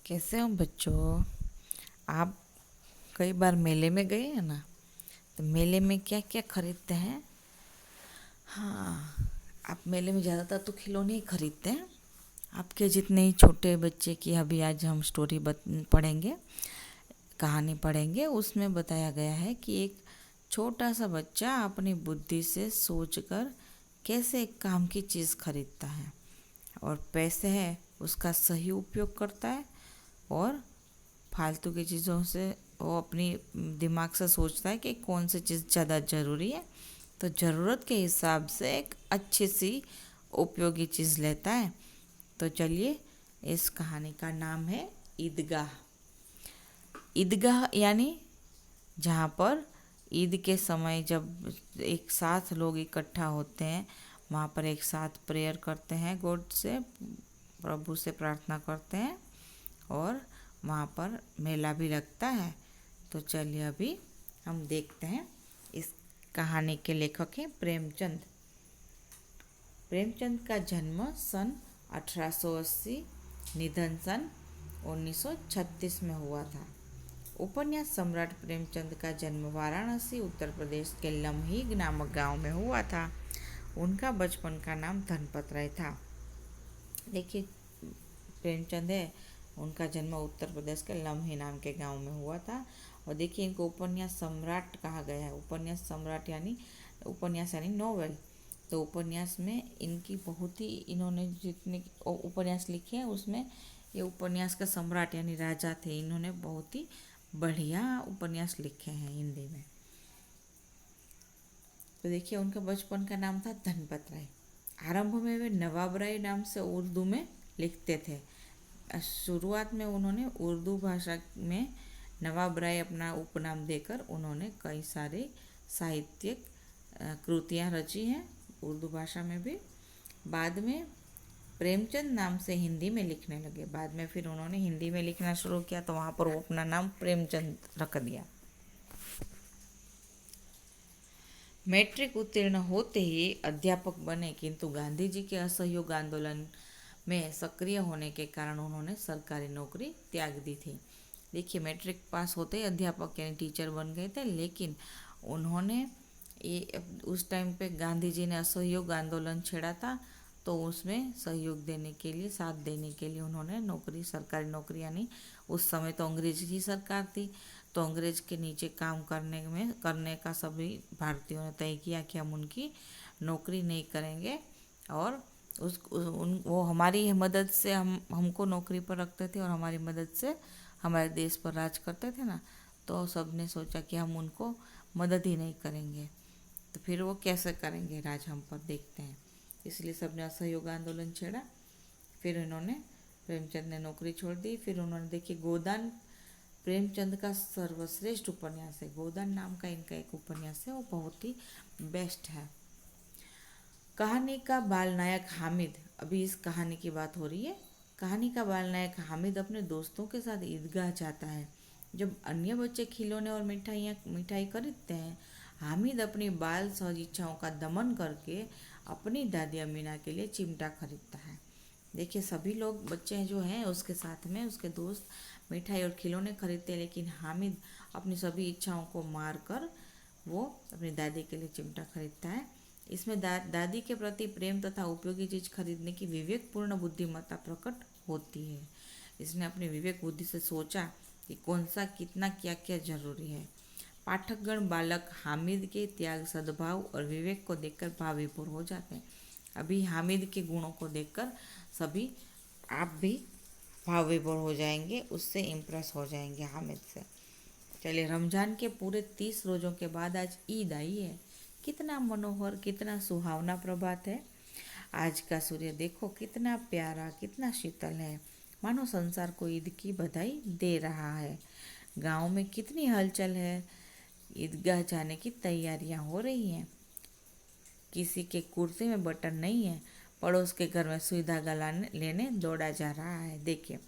कैसे हो बच्चों। आप कई बार मेले में गए हैं ना, तो मेले में क्या क्या खरीदते हैं। हाँ, आप मेले में ज़्यादातर तो खिलौने ही खरीदते हैं। आपके जितने ही छोटे बच्चे की अभी आज हम स्टोरी पढ़ेंगे, कहानी पढ़ेंगे। उसमें बताया गया है कि एक छोटा सा बच्चा अपनी बुद्धि से सोचकर कैसे एक काम की चीज़ खरीदता है और पैसे है उसका सही उपयोग करता है, और फालतू की चीज़ों से वो अपनी दिमाग से सोचता है कि कौन सी चीज़ ज़्यादा ज़रूरी है, तो ज़रूरत के हिसाब से एक अच्छी सी उपयोगी चीज़ लेता है। तो चलिए, इस कहानी का नाम है ईदगाह। ईदगाह यानी जहाँ पर ईद के समय जब एक साथ लोग इकट्ठा होते हैं, वहाँ पर एक साथ प्रेयर करते हैं, गॉड से, प्रभु से प्रार्थना करते हैं, और वहाँ पर मेला भी लगता है। तो चलिए अभी हम देखते हैं। इस कहानी के लेखक हैं प्रेमचंद। प्रेमचंद का जन्म सन 1880, निधन सन 1936 में हुआ था। उपन्यास सम्राट प्रेमचंद का जन्म वाराणसी उत्तर प्रदेश के लम्ही नामक गांव में हुआ था। उनका बचपन का नाम धनपत राय था। देखिए, प्रेमचंद है, उनका जन्म उत्तर प्रदेश के लम्ही नाम के गांव में हुआ था। और देखिए, इनको उपन्यास सम्राट कहा गया है। उपन्यास सम्राट यानी उपन्यास यानी नोवेल। तो उपन्यास में इनकी बहुत ही, इन्होंने जितने उपन्यास लिखे हैं उसमें ये उपन्यास का सम्राट यानी राजा थे। इन्होंने बहुत ही बढ़िया उपन्यास लिखे हैं हिंदी में। तो देखिए, उनका बचपन का नाम था धनपत राय। आरंभ में वे नवाब राय नाम से उर्दू में लिखते थे। शुरुआत में उन्होंने उर्दू भाषा में नवाब राय अपना उपनाम देकर उन्होंने कई सारे साहित्यिक कृतियाँ रची हैं उर्दू भाषा में भी। बाद में प्रेमचंद नाम से हिंदी में लिखने लगे। बाद में फिर उन्होंने हिंदी में लिखना शुरू किया, तो वहाँ पर वो अपना नाम प्रेमचंद रख दिया। मैट्रिक उत्तीर्ण होते ही अध्यापक बने, किंतु गांधी जी के असहयोग आंदोलन में सक्रिय होने के कारण उन्होंने सरकारी नौकरी त्याग दी थी। देखिए, मैट्रिक पास होते ही अध्यापक यानी टीचर बन गए थे, लेकिन उन्होंने ये उस टाइम पे गांधी जी ने असहयोग आंदोलन छेड़ा था, तो उसमें सहयोग देने के लिए, साथ देने के लिए उन्होंने नौकरी, सरकारी नौकरी यानी उस समय तो अंग्रेज की सरकार थी, तो अंग्रेज के नीचे काम करने का सभी भारतीयों ने तय किया कि हम उनकी नौकरी नहीं करेंगे, और वो हमारी मदद से हमको नौकरी पर रखते थे और हमारी मदद से हमारे देश पर राज करते थे ना। तो सब ने सोचा कि हम उनको मदद ही नहीं करेंगे, तो फिर वो कैसे करेंगे राज हम पर, देखते हैं। इसलिए सबने असहयोग आंदोलन छेड़ा। फिर इन्होंने, प्रेमचंद ने नौकरी छोड़ दी। फिर उन्होंने, देखिए, गोदान प्रेमचंद का सर्वश्रेष्ठ उपन्यास है। गोदान नाम का इनका एक उपन्यास है, वो बहुत ही बेस्ट है। कहानी का बाल नायक हामिद। अभी इस कहानी की बात हो रही है। कहानी का बाल नायक हामिद अपने दोस्तों के साथ ईदगाह जाता है। जब अन्य बच्चे खिलौने और मिठाई खरीदते हैं, हामिद अपनी बाल सहज इच्छाओं का दमन करके अपनी दादी अमीना के लिए चिमटा खरीदता है। देखिए, सभी लोग बच्चे जो हैं उसके साथ में उसके दोस्त मिठाई और खिलौने खरीदते हैं, लेकिन हामिद अपनी सभी इच्छाओं को मार कर वो अपनी दादी के लिए चिमटा खरीदता है। इसमें दादी के प्रति प्रेम तथा उपयोगी चीज खरीदने की विवेकपूर्ण बुद्धिमत्ता प्रकट होती है। इसने अपनी विवेक बुद्धि से सोचा कि कौन सा, कितना, क्या क्या जरूरी है। पाठकगण बालक हामिद के त्याग, सद्भाव और विवेक को देखकर भाव विभोर हो जाते हैं। अभी हामिद के गुणों को देखकर सभी, आप भी भाव विभोर हो जाएंगे, उससे इम्प्रेस हो जाएंगे हामिद से। चलिए, रमजान के पूरे 30 रोज़ों के बाद आज ईद आई है। कितना मनोहर, कितना सुहावना प्रभात है। आज का सूर्य देखो कितना प्यारा, कितना शीतल है, मानो संसार को ईद की बधाई दे रहा है। गांव में कितनी हलचल है। ईदगाह जाने की तैयारियां हो रही हैं। किसी के कुर्ते में बटन नहीं है, पड़ोस के घर में सुई धागा लेने दौड़ा जा रहा है। देखिए,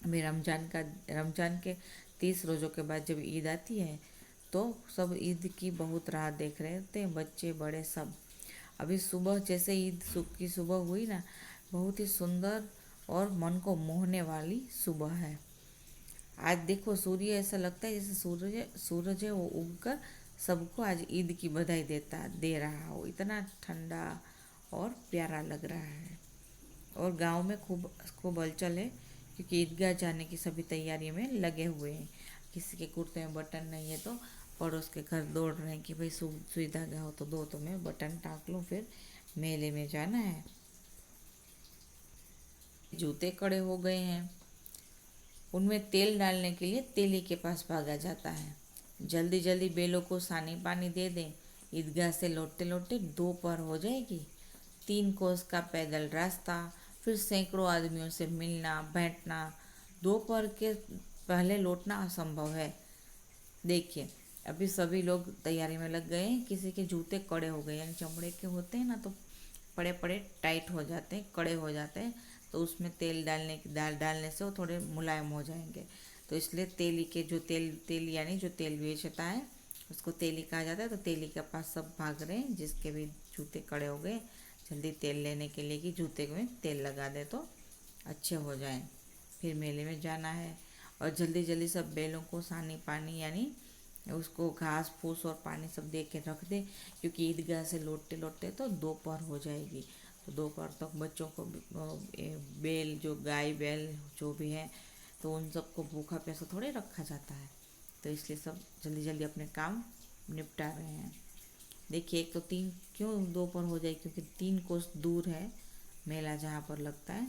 अभी रमजान के 30 रोज़ों के बाद जब ईद आती है, तो सब ईद की बहुत राह देख रहे थे, बच्चे बड़े सब। अभी सुबह जैसे ईद की सुबह हुई ना, बहुत ही सुंदर और मन को मोहने वाली सुबह है। आज देखो सूर्य ऐसा लगता है जैसे सूरज है वो उगकर सबको आज ईद की बधाई दे रहा हो, इतना ठंडा और प्यारा लग रहा है। और गांव में खूब खूब हलचल है, क्योंकि ईदगाह जाने की सभी तैयारी में लगे हुए हैं। किसी के कुर्ते में बटन नहीं है तो पड़ोस के घर दौड़ रहे हैं कि भाई सुई धागा हो तो दो, तो मैं बटन टाक लूँ, फिर मेले में जाना है। जूते कड़े हो गए हैं, उनमें तेल डालने के लिए तेली के पास भागा जाता है। जल्दी जल्दी बेलों को सानी पानी दे दें, ईदगाह से लौटते लौटते दोपहर हो जाएगी। 3 कोस का पैदल रास्ता, फिर सैकड़ों आदमियों से मिलना बैठना, दोपहर के पहले लौटना असंभव है। देखिए अभी सभी लोग तैयारी में लग गए हैं। किसी के जूते कड़े हो गए, यानी चमड़े के होते हैं ना, तो पड़े पड़े टाइट हो जाते हैं, कड़े हो जाते हैं, तो उसमें तेल डालने से वो थोड़े मुलायम हो जाएंगे। तो इसलिए तेली के जो तेल यानी जो तेल बेचता है उसको तेली कहा जाता है। तो तेली के पास सब भाग रहे हैं, जिसके भी जूते कड़े हो गए जल्दी तेल लेने के लिए कि जूते में तेल लगा दे तो अच्छे हो जाएं। फिर मेले में जाना है और जल्दी जल्दी सब बैलों को सानी पानी यानी उसको घास फूस और पानी सब दे के रख दे, क्योंकि ईदगाह से लौटते लौटते तो दोपहर हो जाएगी। तो दोपहर तक बच्चों को बैल जो गाय बैल जो भी है तो उन सबको भूखा प्यासा थोड़े रखा जाता है। तो इसलिए सब जल्दी जल्दी अपने काम निपटा रहे हैं। देखिए एक तो तीन क्यों दोपहर हो जाए, क्योंकि 3 कोस दूर है मेला जहाँ पर लगता है,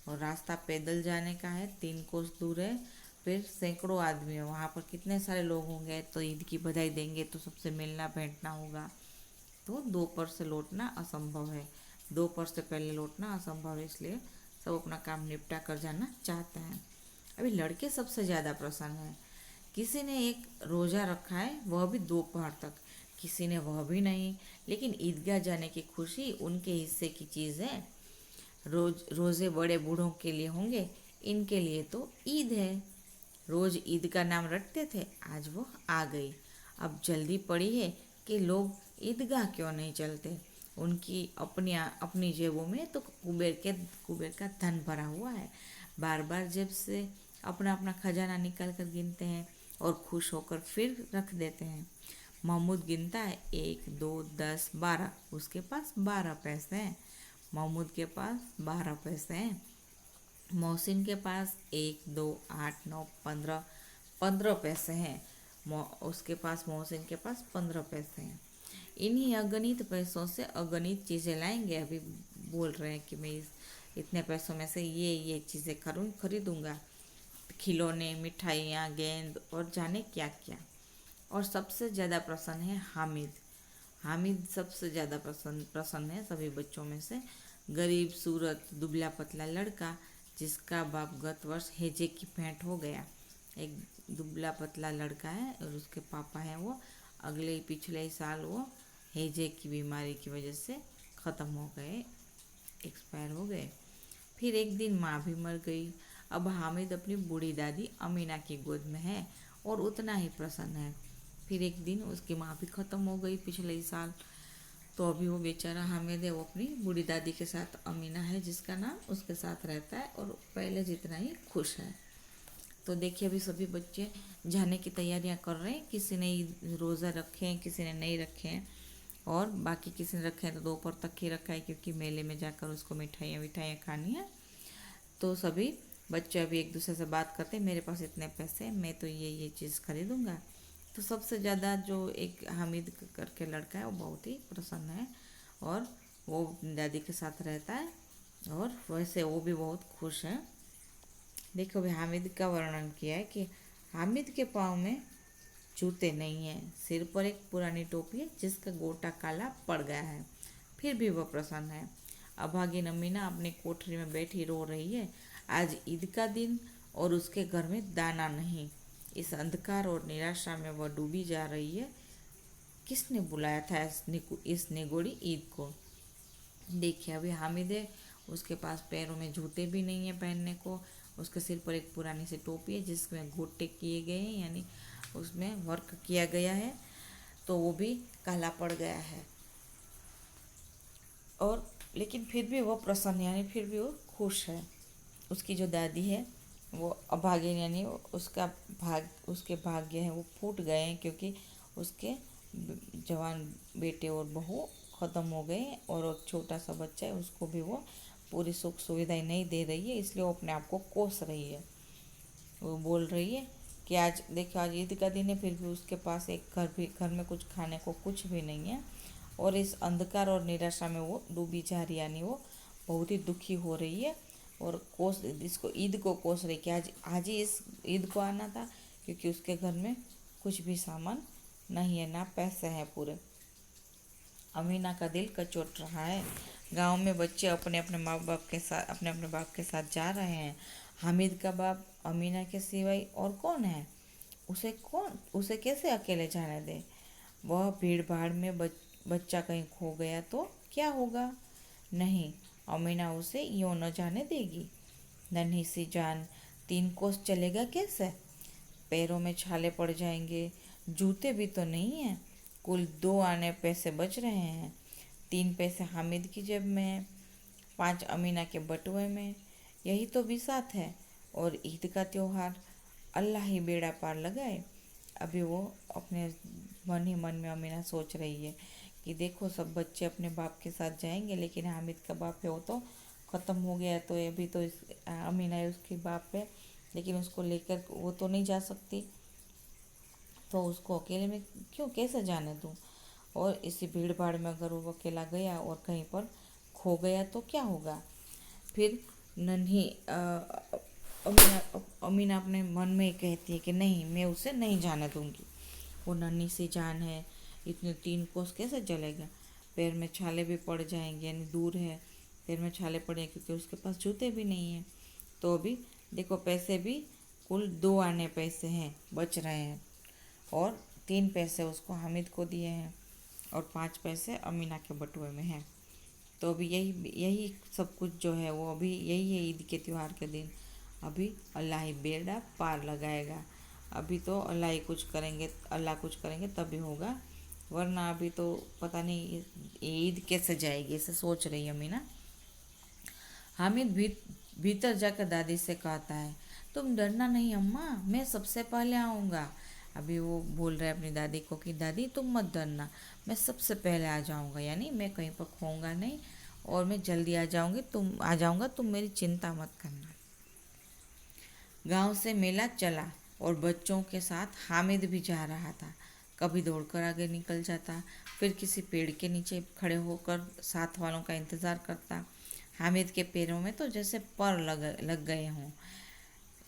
और रास्ता पैदल जाने का है, 3 कोस दूर है। फिर सैकड़ों आदमी है वहाँ पर, कितने सारे लोग होंगे, तो ईद की बधाई देंगे तो सबसे मिलना बैठना होगा। तो दोपहर से लौटना असंभव है, दोपहर से पहले लौटना असंभव है, इसलिए सब अपना काम निपटा कर जाना चाहते हैं। अभी लड़के सबसे ज़्यादा प्रसन्न हैं। किसी ने एक रोज़ा रखा है, वह भी दोपहर तक, किसी ने वह भी नहीं, लेकिन ईदगाह जाने की खुशी उनके हिस्से की चीज़ है। रोज़े बड़े बूढ़ों के लिए होंगे, इनके लिए तो ईद है। रोज़ ईद का नाम रटते थे, आज वो आ गई। अब जल्दी पड़ी है कि लोग ईदगाह क्यों नहीं चलते। उनकी अपनी जेबों में तो कुबेर का धन भरा हुआ है। बार बार जेब से अपना अपना खजाना निकाल कर गिनते हैं और खुश होकर फिर रख देते हैं। महमूद गिनता है 1 2 10 12, उसके पास 12 पैसे हैं। महमूद के पास 12 पैसे हैं। मोहसिन के पास 1 2 8 9 15 15 पैसे हैं। उसके पास मोहसिन के पास 15 पैसे हैं। इन्हीं अगणित पैसों से अगणित चीज़ें लाएंगे। अभी बोल रहे हैं कि मैं इतने पैसों में से ये चीज़ें खरीदूंगा, खिलौने मिठाइयाँ गेंद और जाने क्या क्या। और सबसे ज़्यादा प्रसन्न है हामिद। हामिद सबसे ज़्यादा प्रसन्न है सभी बच्चों में से। गरीब सूरत दुबला पतला लड़का, जिसका बाप गत वर्ष हैजे की भेंट हो गया। एक दुबला पतला लड़का है और उसके पापा हैं वो पिछले ही साल वो हैजे की बीमारी की वजह से ख़त्म हो गए, एक्सपायर हो गए। फिर एक दिन माँ भी मर गई। अब हामिद अपनी बूढ़ी दादी अमीना की गोद में है और उतना ही प्रसन्न है। फिर एक दिन उसकी माँ भी ख़त्म हो गई पिछले ही साल, तो अभी वो बेचारा हामिद है वो अपनी बूढ़ी दादी के साथ, अमीना है जिसका नाम, उसके साथ रहता है और पहले जितना ही खुश है। तो देखिए अभी सभी बच्चे जाने की तैयारियां कर रहे हैं। किसी ने रोज़ा रखे हैं, किसी ने नहीं रखे हैं, और बाकी किसी ने रखे हैं तो दोपहर तक ही रखा है, क्योंकि मेले में जाकर उसको मिठाइयाँ खानी है। तो सभी बच्चे अभी एक दूसरे से बात करते हैं, मेरे पास इतने पैसे हैं, मैं तो ये चीज़ खरीदूँगा। तो सबसे ज़्यादा जो एक हामिद करके लड़का है वो बहुत ही प्रसन्न है और वो दादी के साथ रहता है, और वैसे वो भी बहुत खुश है। देखो भाई हामिद का वर्णन किया है कि हामिद के पाँव में जूते नहीं हैं, सिर पर एक पुरानी टोपी है जिसका गोटा काला पड़ गया है, फिर भी वह प्रसन्न है। अभागिन अमीना अपनी कोठरी में बैठी रो रही है। आज ईद का दिन और उसके घर में दाना नहीं। इस अंधकार और निराशा में वह डूबी जा रही है। किसने बुलाया था इस निगोड़ी ईद को। देखिए अभी हामिद है, उसके पास पैरों में जूते भी नहीं है पहनने को, उसके सिर पर एक पुरानी सी टोपी है जिसमें गोटे किए गए हैं, यानी उसमें वर्क किया गया है, तो वो भी काला पड़ गया है। और लेकिन फिर भी वो प्रसन्न यानी फिर भी वो खुश है। उसकी जो दादी है वो अभागिन, यानी उसके भाग्य है वो फूट गए हैं, क्योंकि उसके जवान बेटे और बहू ख़त्म हो गए और एक छोटा सा बच्चा है, उसको भी वो पूरी सुख सुविधाएं नहीं दे रही है, इसलिए वो अपने आप को कोस रही है। वो बोल रही है कि आज देखो, आज ईद का दिन है, फिर भी उसके पास एक घर में कुछ खाने को कुछ भी नहीं है, और इस अंधकार और निराशा में वो डूबी जा रही, यानी वो बहुत ही दुखी हो रही है और इसको ईद को कोस रही कि आज ही इस ईद को आना था, क्योंकि उसके घर में कुछ भी सामान नहीं है, ना पैसे हैं पूरे। अमीना का दिल कचोट रहा है। गांव में बच्चे अपने अपने बाप के साथ जा रहे हैं। हामिद का बाप अमीना के सिवाय और कौन है? उसे कैसे अकेले जाने दे? वह भीड़ भाड़ में बच्चा कहीं खो गया तो क्या होगा? नहीं, अमीना उसे यूं न जाने देगी। नन्ही सी जान 3 कोस चलेगा कैसे? पैरों में छाले पड़ जाएंगे, जूते भी तो नहीं है। कुल 2 आने पैसे बच रहे हैं। 3 पैसे हामिद की जेब में है, 5 अमीना के बटुए में। यही तो बिसात है। और ईद का त्योहार, अल्लाह ही बेड़ा पार लगाए। अभी वो अपने मन ही मन में अमीना सोच रही है कि देखो, सब बच्चे अपने बाप के साथ जाएंगे, लेकिन हामिद का बाप है वो तो ख़त्म हो गया, तो अभी तो अमीना है उसके बाप है, लेकिन उसको लेकर वो तो नहीं जा सकती, तो उसको अकेले में क्यों, कैसे जाने दूँ? और इसी भीड़ भाड़ में अगर वो अकेला गया और कहीं पर खो गया तो क्या होगा? फिर नन्ही अमीना अपने मन में ही कहती है कि नहीं, मैं उसे नहीं जाने दूंगी। वो नन्ही सी जान है, इतने 3 कोस कैसे चलेगा? पैर में छाले भी पड़ जाएंगे, यानी दूर है, पैर में छाले पड़े क्योंकि उसके पास जूते भी नहीं हैं। तो अभी देखो, पैसे भी कुल 2 आने पैसे हैं बच रहे हैं, और 3 पैसे उसको हामिद को दिए हैं और 5 पैसे अमीना के बटुए में हैं। तो अभी यही यही सब कुछ जो है वो अभी यही है ईद के त्यौहार के दिन। अभी अल्लाह ही बेड़ा पार लगाएगा। अभी तो अल्लाह कुछ करेंगे तभी होगा, वरना अभी तो पता नहीं ईद कैसे जाएगी, ऐसे सोच रही है अमीना। हामिद भीतर जाकर दादी से कहता है, तुम डरना नहीं अम्मा, मैं सबसे पहले आऊँगा। अभी वो बोल रहा है अपनी दादी को कि दादी तुम मत डरना, मैं सबसे पहले आ जाऊँगा, यानी मैं कहीं पर खोऊंगा नहीं और मैं जल्दी आ जाऊँगा, तुम मेरी चिंता मत करना। गांव से मेला चला और बच्चों के साथ हामिद भी जा रहा था। कभी दौड़कर आगे निकल जाता, फिर किसी पेड़ के नीचे खड़े होकर साथ वालों का इंतज़ार करता। हामिद के पैरों में तो जैसे पर लग गए हों,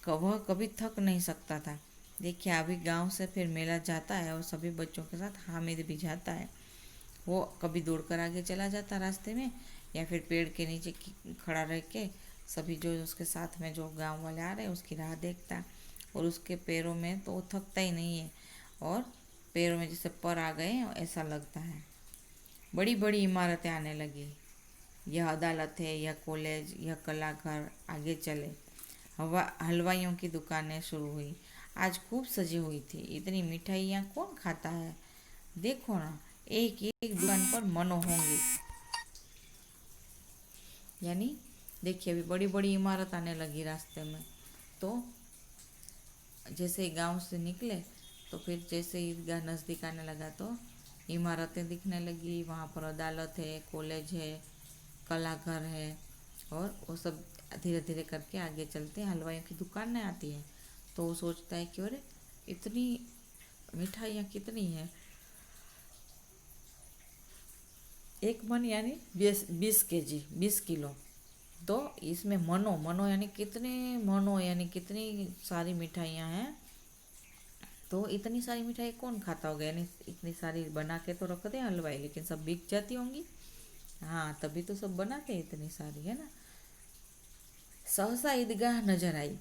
वह कभी थक नहीं सकता था। देखिए, अभी गांव से फिर मेला जाता है और सभी बच्चों के साथ हामिद भी जाता है। वो कभी दौड़कर आगे चला जाता रास्ते में, या फिर पेड़ के नीचे खड़ा रह के सभी जो उसके साथ में जो गांव वाले आ रहे हैं उसकी राह देखता। और उसके पैरों में तो वो थकता ही नहीं है, और पैरों में जैसे पर आ गए हैं ऐसा लगता है। बड़ी बड़ी इमारतें आने लगी। यह अदालत है, यह कॉलेज, यह कला घर। आगे चले, हलवाइयों की दुकानें शुरू हुई। आज खूब सजी हुई थी। इतनी मिठाइयाँ कौन खाता है? देखो ना, एक एक दुकान पर मनो होंगी। यानी देखिए, अभी बड़ी बड़ी इमारत आने लगी रास्ते में। तो जैसे ही गांव से निकले, तो फिर जैसे ईदगाह नज़दीक आने लगा तो इमारतें दिखने लगी। वहाँ पर अदालत है, कॉलेज है, कला घर है, और वो सब धीरे धीरे करके आगे चलते हैं। हलवाइयों की दुकानें आती हैं, तो वो सोचता है कि अरे इतनी मिठाइयाँ कितनी हैं, एक मन यानी 20 किलो। तो इसमें मनो मनो यानी कितनी सारी मिठाइयाँ हैं। तो इतनी सारी मिठाई कौन खाता होगा, यानी इतनी सारी बना के तो रखते हैं हलवाई, लेकिन सब बिक जाती होंगी। हाँ, तभी तो सब बनाते हैं इतनी सारी, है ना। सहसा ईदगाह नजर आई।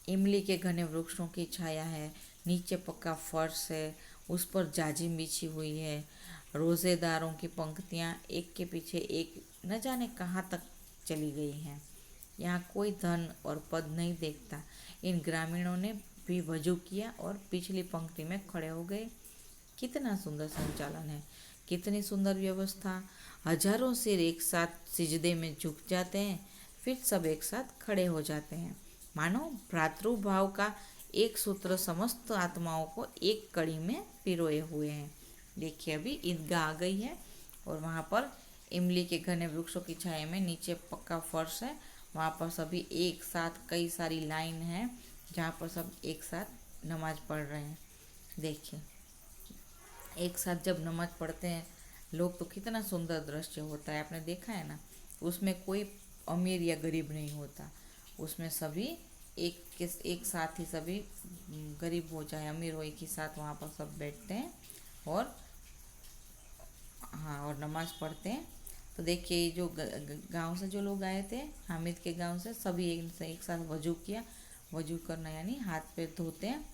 इमली के घने वृक्षों की छाया है, नीचे पक्का फर्श है, उस पर जाजिम बिछी हुई है। रोजेदारों की पंक्तियाँ एक के पीछे एक न जाने कहाँ तक चली गई हैं। यहाँ कोई धन और पद नहीं देखता। इन ग्रामीणों ने भी वजू किया और पिछली पंक्ति में खड़े हो गए। कितना सुंदर संचालन है, कितनी सुंदर व्यवस्था। हजारों सिर एक साथ सिजदे में झुक जाते हैं। फिर सब एक साथ खड़े हो जाते हैं, मानो भ्रातृभाव का एक सूत्र समस्त आत्माओं को एक कड़ी में पिरोए हुए हैं। देखिए अभी ईदगाह आ गई है और वहाँ पर इमली के घने वृक्षों की छाया में नीचे पक्का फर्श है, वहाँ पर सभी एक साथ कई सारी लाइन है जहाँ पर सब एक साथ नमाज पढ़ रहे हैं। देखिए एक साथ जब नमाज पढ़ते हैं लोग तो कितना सुंदर दृश्य होता है, आपने देखा है ना। उसमें कोई अमीर या गरीब नहीं होता, उसमें सभी एक साथ ही सभी गरीब हो चाहे अमीर हो एक ही साथ वहाँ पर सब बैठते हैं और हाँ और नमाज पढ़ते हैं। तो देखिए जो गांव से जो लोग आए थे हामिद के गांव से, सभी एक साथ वजू किया। वजू करना यानी हाथ पैर धोते हैं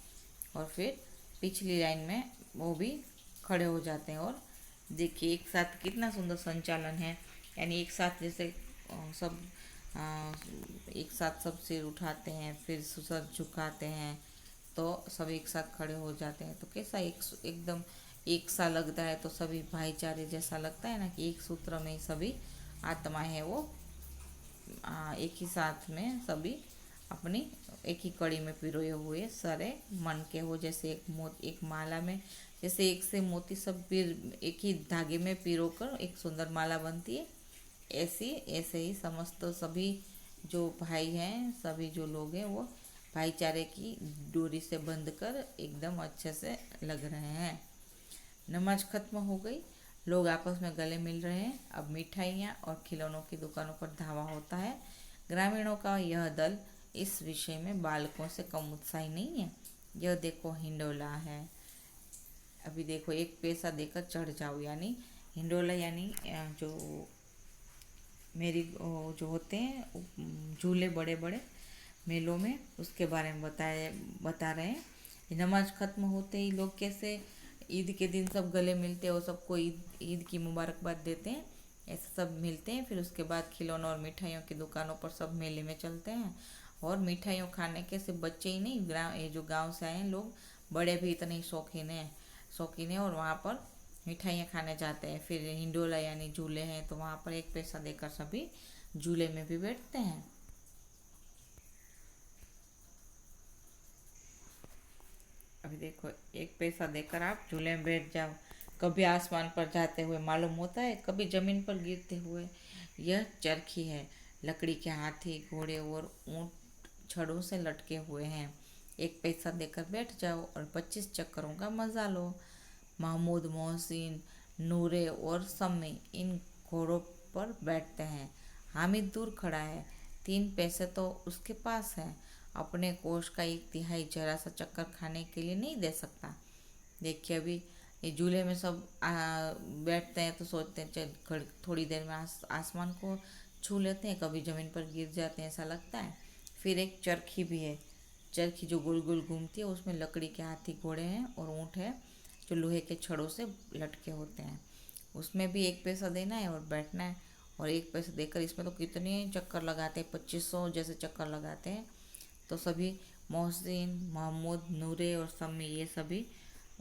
और फिर पिछली लाइन में वो भी खड़े हो जाते हैं। और देखिए एक साथ कितना सुंदर संचालन है, यानी एक साथ जैसे सब एक साथ सब सिर उठाते हैं फिर सर झुकाते हैं तो सब एक साथ खड़े हो जाते हैं। तो कैसा एकदम एक सा लगता है, तो सभी भाईचारे जैसा लगता है ना कि एक सूत्र में सभी आत्माएं हैं वो एक ही साथ में सभी अपनी एक ही कड़ी में पिरोए हुए सारे मन के हो, जैसे एक माला में जैसे एक से मोती सब पिर एक ही धागे में पिरो कर एक सुंदर माला बनती है, ऐसे ही समस्त सभी जो भाई हैं सभी जो लोग हैं वो भाईचारे की डोरी से बंध कर एकदम अच्छे से लग रहे हैं। नमाज खत्म हो गई, लोग आपस में गले मिल रहे हैं। अब मिठाइयाँ और खिलौनों की दुकानों पर धावा होता है। ग्रामीणों का यह दल इस विषय में बालकों से कम उत्साही नहीं है। यह देखो हिंडोला है, अभी देखो एक पैसा देकर चढ़ जाओ, यानी हिंडोला यानी जो मेरी जो होते हैं झूले बड़े बड़े मेलों में, उसके बारे में बता रहे हैं। नमाज खत्म होते ही लोग कैसे ईद के दिन सब गले मिलते हैं और सबको ईद की मुबारकबाद देते हैं, ऐसे सब मिलते हैं। फिर उसके बाद खिलौनों और मिठाइयों की दुकानों पर सब मेले में चलते हैं। और मिठाइयों खाने के सिर्फ बच्चे ही नहीं, ये जो गांव से आए हैं लोग बड़े भी इतने शौकीन हैं और वहाँ पर मिठाइयाँ खाने जाते हैं। फिर हिंडोला यानी झूले हैं तो वहाँ पर एक पैसा देकर सभी झूले में भी बैठते हैं। अभी देखो एक पैसा देकर आप झूले में बैठ जाओ, कभी आसमान पर जाते हुए मालूम होता है, कभी जमीन पर गिरते हुए। यह चरखी है, लकड़ी के हाथी घोड़े और ऊंट छड़ों से लटके हुए हैं। एक पैसा देकर बैठ जाओ और 25 चक्करों का मजा लो। महमूद, मोहसिन, नूरे और सम्मी इन घोड़ों पर बैठते हैं। हामिद दूर खड़ा है, 3 पैसे तो उसके पास है, अपने कोष का 1/3 जरा सा चक्कर खाने के लिए नहीं दे सकता। देखिए अभी ये झूले में सब बैठते हैं तो सोचते हैं चल थोड़ी देर में आसमान को छू लेते हैं, कभी ज़मीन पर गिर जाते हैं ऐसा लगता है। फिर एक चरखी भी है, चरखी जो गोल गोल घूमती है, उसमें लकड़ी के हाथी घोड़े हैं और ऊँट है जो लोहे के छड़ों से लटके होते हैं। उसमें भी 1 पैसा देना है और बैठना है। और 1 पैसा देकर इसमें तो कितने चक्कर लगाते हैं, 2500 जैसे चक्कर लगाते हैं। तो सभी मोहसिन, महमूद, नूरे और सम्मी ये सभी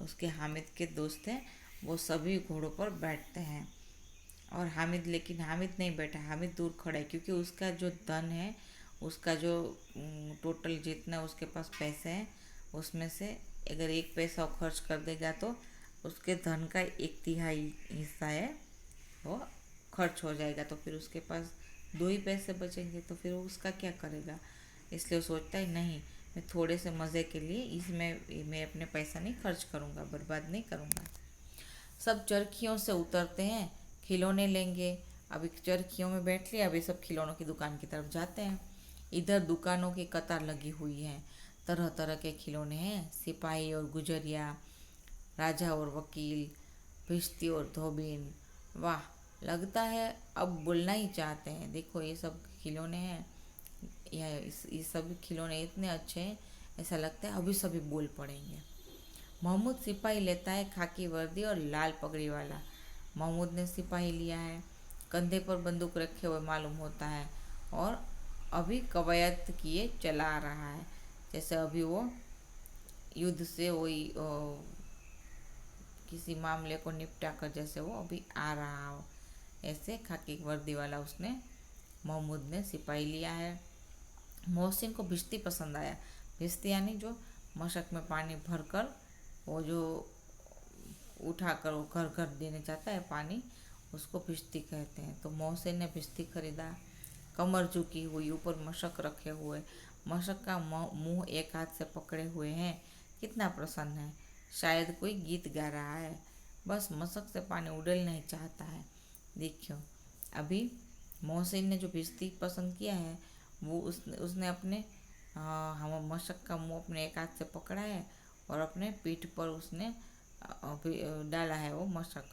उसके हामिद के दोस्त हैं, वो सभी घोड़ों पर बैठते हैं। और लेकिन हामिद नहीं बैठा, हामिद दूर खड़ा है क्योंकि उसका जो धन है, उसका जो टोटल जितना उसके पास पैसे हैं उसमें से अगर 1 पैसा खर्च कर देगा तो उसके धन का 1/3 हिस्सा है वो खर्च हो जाएगा, तो फिर उसके पास 2 ही पैसे बचेंगे, तो फिर वो उसका क्या करेगा। इसलिए वो सोचता है नहीं, मैं थोड़े से मज़े के लिए इसमें मैं अपने पैसा नहीं खर्च करूँगा, बर्बाद नहीं करूँगा। सब चरखियों से उतरते हैं, खिलौने लेंगे। अभी चरखियों में बैठ लिया, अभी सब खिलौनों की दुकान की तरफ जाते हैं। इधर दुकानों की कतार लगी हुई है, तरह तरह के खिलौने हैं, सिपाही और गुजरिया, राजा और वकील, भिश्ती और धोबिन। वाह, लगता है अब बोलना ही चाहते हैं। देखो ये सब खिलौने हैं, ये सब खिलौने इतने अच्छे हैं, ऐसा लगता है अभी सभी बोल पड़ेंगे। महमूद सिपाही लेता है, खाकी वर्दी और लाल पगड़ी वाला। महमूद ने सिपाही लिया है, कंधे पर बंदूक रखे हुए मालूम होता है और अभी कवायद किए चला आ रहा है, जैसे अभी वो युद्ध से वही किसी मामले को निपटा कर जैसे वो अभी आ रहा हो, ऐसे खाकी वर्दी वाला उसने महमूद ने सिपाही लिया है। मोहसिन को भिश्ती पसंद आया। भिश्ती यानी जो मशक में पानी भरकर वो जो उठाकर वो घर घर देने जाता है पानी, उसको भिश्ती कहते हैं। तो मोहसिन ने भिश्ती खरीदा। कमर झुकी हुई, ऊपर मशक रखे हुए, मशक का मुंह एक हाथ से पकड़े हुए हैं। कितना प्रसन्न है, शायद कोई गीत गा रहा है। बस मशक से पानी उड़ेल नहीं चाहता है। देखियो, अभी मोहसिन ने जो भिश्ती पसंद किया है वो उसने अपने हम मशक का मुंह अपने एक हाथ से पकड़ा है और अपने पीठ पर उसने डाला है वो मशक,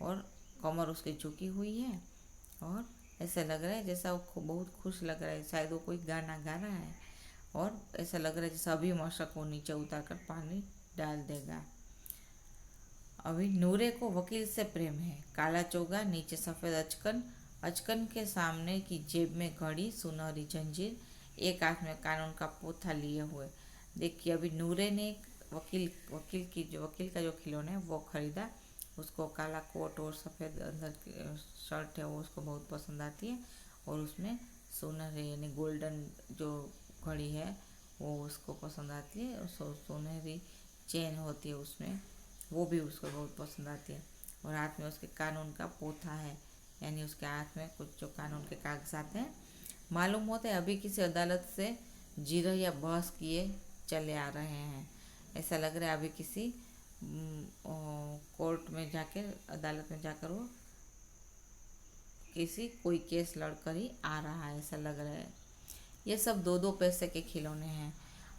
और कमर उसकी झुकी हुई है और ऐसा लग रहा है जैसा वो बहुत खुश लग रहा है, शायद वो कोई गाना गा रहा है। और ऐसा लग रहा है जैसा अभी मशक वो नीचे उतार कर पानी डाल देगा। अभी नूरे को वकील से प्रेम है। काला चोगा, नीचे सफ़ेद अचकन, अचकन के सामने की जेब में घड़ी, सुनहरी जंजीर, एक हाथ में कानून का पोथा लिए हुए। देखिए, अभी नूरे ने वकील का जो खिलौना है वो खरीदा। उसको काला कोट और सफ़ेद अंदर की शर्ट है वो उसको बहुत पसंद आती है, और उसमें सुनहरे यानी गोल्डन जो घड़ी है वो उसको पसंद आती है, और सुनहरी चेन होती है उसमें, वो भी उसको बहुत पसंद आती है। और हाथ में उसके कानून का पोथा है, यानी उसके हाथ में कुछ जो कानून के कागजात हैं। मालूम होता है अभी किसी अदालत से जिरह या बहस किए चले आ रहे हैं। ऐसा लग रहा है अभी किसी कोर्ट में जाकर, अदालत में जाकर वो कोई केस लड़कर ही आ रहा है, ऐसा लग रहा है। ये सब 2-2 पैसे के खिलौने हैं।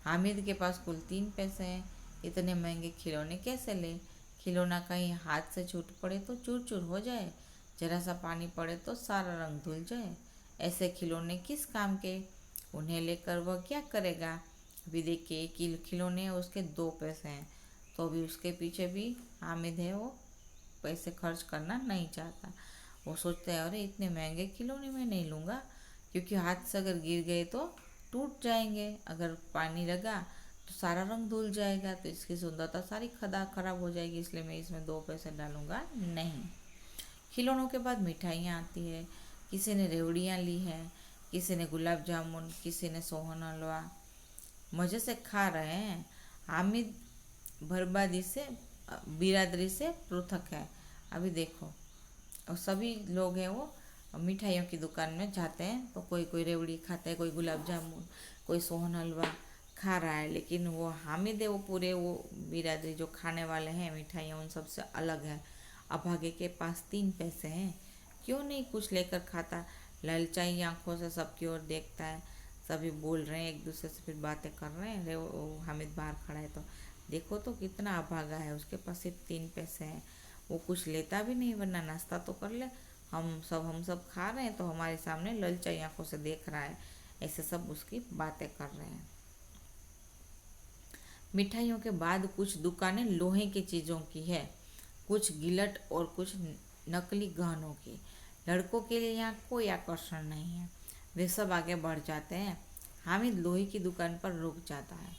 हामिद के पास कुल 3 पैसे हैं। इतने महंगे खिलौने कैसे ले? खिलौना कहीं हाथ से छूट पड़े तो चूर चूर हो जाए, जरा सा पानी पड़े तो सारा रंग धुल जाए। ऐसे खिलौने किस काम के? उन्हें लेकर वह क्या करेगा? अभी देखिए, खिलौने हैं, उसके 2 पैसे हैं, तो अभी उसके पीछे भी हामिद है, वो पैसे खर्च करना नहीं चाहता। वो सोचता है अरे इतने महंगे खिलौने मैं नहीं लूँगा, क्योंकि हाथ से अगर गिर गए तो टूट जाएंगे, अगर पानी लगा तो सारा रंग धुल जाएगा, तो इसकी सुंदरता सारी खराब हो जाएगी, इसलिए मैं इसमें 2 पैसे डालूंगा नहीं। खिलौनों के बाद मिठाइयाँ आती है। किसी ने रेवड़ियाँ ली हैं, किसी ने गुलाब जामुन, किसी ने सोहन हलवा। मज़े से खा रहे हैं। हामिद बर्बादी से बिरादरी से पृथक है। अभी देखो, और सभी लोग हैं वो मिठाइयों की दुकान में जाते हैं तो कोई कोई रेवड़ी खाता है, कोई गुलाब जामुन, कोई सोहन हलवा खा रहा है, लेकिन वो हामिद है वो पूरे वो बिरादरी जो खाने वाले हैं मिठाइयाँ उन सबसे अलग है। अभागे के पास 3 पैसे हैं, क्यों नहीं कुछ लेकर खाता? ललचाई आंखों से सबकी ओर देखता है। सभी बोल रहे हैं, एक दूसरे से फिर बातें कर रहे हैं। अरे वो हामिद बाहर खड़ा है, तो देखो तो कितना अभागा है, उसके पास सिर्फ 3 पैसे हैं। वो कुछ लेता भी नहीं, वरना नाश्ता तो कर ले। हम सब खा रहे हैं तो हमारे सामने ललचाई आंखों से देख रहा है, ऐसे सब उसकी बातें कर रहे हैं। मिठाइयों के बाद कुछ दुकानें लोहे की चीज़ों की है, कुछ गिलट और कुछ नकली गहनों की। लड़कों के लिए यहाँ कोई आकर्षण नहीं है, वे सब आगे बढ़ जाते हैं। हामिद लोहे की दुकान पर रुक जाता है।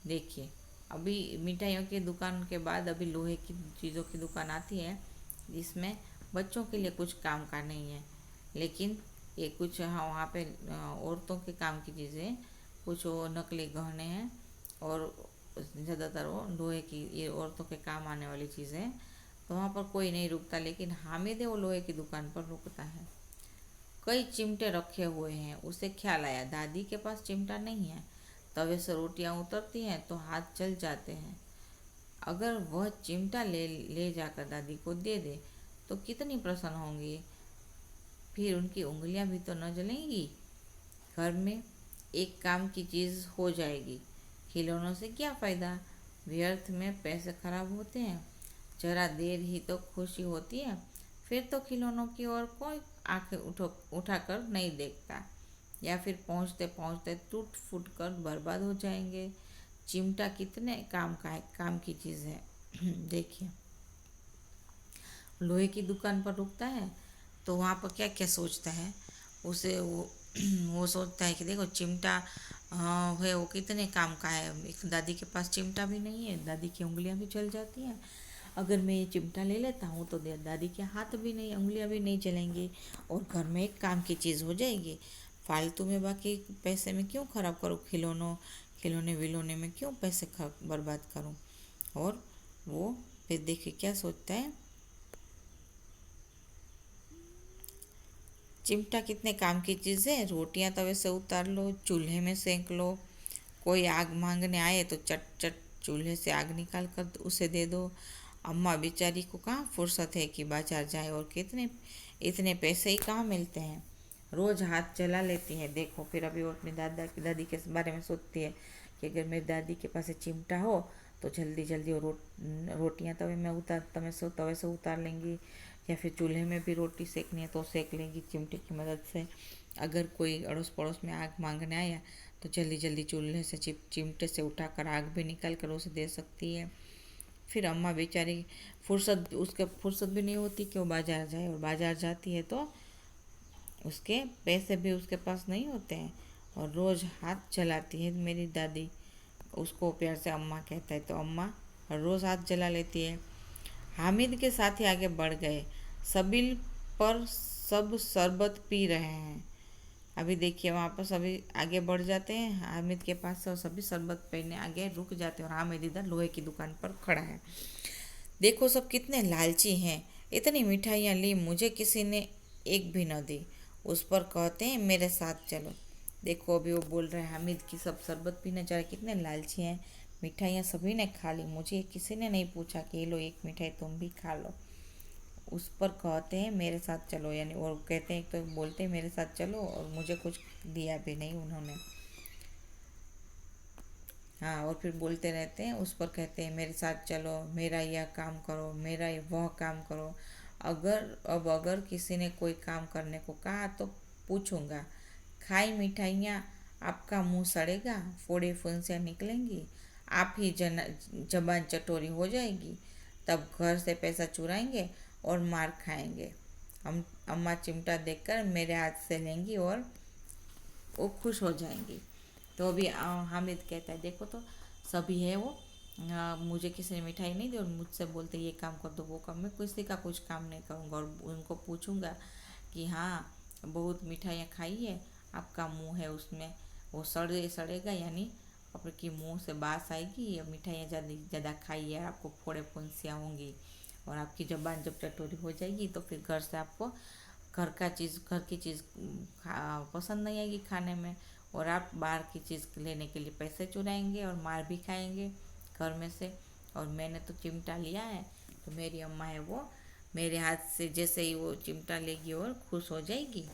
देखिए, अभी मिठाइयों की दुकान के बाद अभी लोहे की चीज़ों की दुकान आती है, जिसमें बच्चों के लिए कुछ काम का नहीं है, लेकिन ये कुछ हाँ वहाँ पे औरतों के काम की चीज़ें, कुछ वो नकली गहने हैं, और ज़्यादातर वो लोहे की ये औरतों के काम आने वाली चीज़ें हैं। तो वहाँ पर कोई नहीं रुकता, लेकिन हामिद है वो लोहे की दुकान पर रुकता है। कई चिमटे रखे हुए हैं। उसे ख्याल आया दादी के पास चिमटा नहीं है। तवे से रोटियां उतरती हैं तो हाथ जल जाते हैं। अगर वह चिमटा ले जाकर दादी को दे दे तो कितनी प्रसन्न होंगी, फिर उनकी उंगलियां भी तो न जलेंगी। घर में एक काम की चीज़ हो जाएगी। खिलौनों से क्या फ़ायदा, व्यर्थ में पैसे खराब होते हैं। जरा देर ही तो खुशी होती है, फिर तो खिलौनों की ओर कोई आंखें उठाकर नहीं देखता, या फिर पहुँचते पहुँचते टूट फूट कर बर्बाद हो जाएंगे। चिमटा कितने काम का है, काम की चीज़ है। देखिए, लोहे की दुकान पर रुकता है तो वहाँ पर क्या क्या सोचता है, उसे वो सोचता है कि देखो चिमटा है वो कितने काम का है। एक दादी के पास चिमटा भी नहीं है, दादी की उंगलियां भी जल जाती हैं। अगर मैं ये चिमटा ले लेता हूँ तो दादी के हाथ भी नहीं, उंगलियां भी नहीं जलेंगी और घर में एक काम की चीज़ हो जाएगी। फालतू में बाकी पैसे में क्यों खराब करूँ, खिलौने विलोने में क्यों पैसे बर्बाद करूँ। और वो फिर देखिए क्या सोचता है, चिमटा कितने काम की चीज़ है, रोटियां तवे से उतार लो, चूल्हे में सेंक लो, कोई आग मांगने आए तो चट चट चूल्हे से आग निकाल कर उसे दे दो। अम्मा बेचारी को कहाँ फुर्सत है कि बाजार जाए, और कितने इतने पैसे ही कहाँ मिलते हैं, रोज हाथ चला लेती है। देखो फिर अभी वो अपनी दादी के बारे में सोचती है कि अगर मेरी दादी के पास चिमटा हो तो जल्दी जल्दी वो रोटियां तवे से उतार लेंगी, या फिर चूल्हे में भी रोटी सेकनी है तो सेक लेंगी चिमटे की मदद से। अगर कोई अड़ोस पड़ोस में आग मांगने आया तो जल्दी जल्दी चूल्हे से चिमटे से उठाकर आग भी निकाल कर उसे दे सकती है। फिर अम्मा बेचारी फुर्सत भी नहीं होती कि वो बाजार जाए, और बाजार जाती है तो उसके पैसे भी उसके पास नहीं होते हैं, और रोज़ हाथ जलाती है मेरी दादी। उसको प्यार से अम्मा कहता है तो अम्मा रोज़ हाथ जला लेती है। हामिद के साथी आगे बढ़ गए, सबील पर सब शरबत पी रहे हैं। अभी देखिए वहाँ पर सभी आगे बढ़ जाते हैं हामिद के पास से, और सभी शरबत पीने आगे रुक जाते हैं, और हामिद इधर लोहे की दुकान पर खड़ा है। देखो सब कितने लालची हैं, इतनी मिठाइयाँ ली, मुझे किसी ने एक भी न दी। उस पर कहते हैं मेरे साथ चलो। देखो अभी वो बोल रहे हैं हामिद की सब शरबत पीने जा रहे, कितने लालची हैं, मिठाइयाँ सभी ने खा ली, मुझे किसी ने नहीं पूछा कि ये लो एक मिठाई तुम भी खा लो। उस पर कहते हैं मेरे साथ चलो, यानी और कहते हैं, तो बोलते हैं मेरे साथ चलो, और मुझे कुछ दिया भी नहीं उन्होंने। हाँ, और फिर बोलते रहते हैं, उस पर कहते हैं मेरे साथ चलो, मेरा यह काम करो, मेरा वह काम करो। अगर किसी ने कोई काम करने को कहा तो पूछूंगा, खाई मिठाइयाँ आपका मुंह सड़ेगा, फोड़े फुंसियाँ निकलेंगी, आप ही जबान चटोरी हो जाएगी, तब घर से पैसा चुराएंगे और मार खाएंगे। हम अम्मा चिमटा देखकर मेरे हाथ से लेंगी और वो खुश हो जाएंगी। तो अभी हामिद कहता है देखो तो सभी है वो, मुझे किसी ने मिठाई नहीं दी और मुझसे बोलते ये काम कर दो वो काम, मैं किसी का कुछ काम नहीं करूँगा, और उनको पूछूंगा कि हाँ बहुत मिठाइयाँ खाई है, आपका मुंह है उसमें वो सड़ेगा, यानी आपके मुंह से बास आएगी, या मिठाइयाँ ज़्यादा खाई है, आपको फोड़े फुंसियाँ होंगी, और आपकी ज़बान जब चटोरी हो जाएगी तो फिर घर से आपको घर की चीज़ पसंद नहीं आएगी खाने में, और आप बाहर की चीज़ लेने के लिए पैसे चुराएंगे और मार भी खाएंगे घर में से। और मैंने तो चिमटा लिया है, तो मेरी अम्मा है वो मेरे हाथ से जैसे ही वो चिमटा लेगी और खुश हो जाएगी।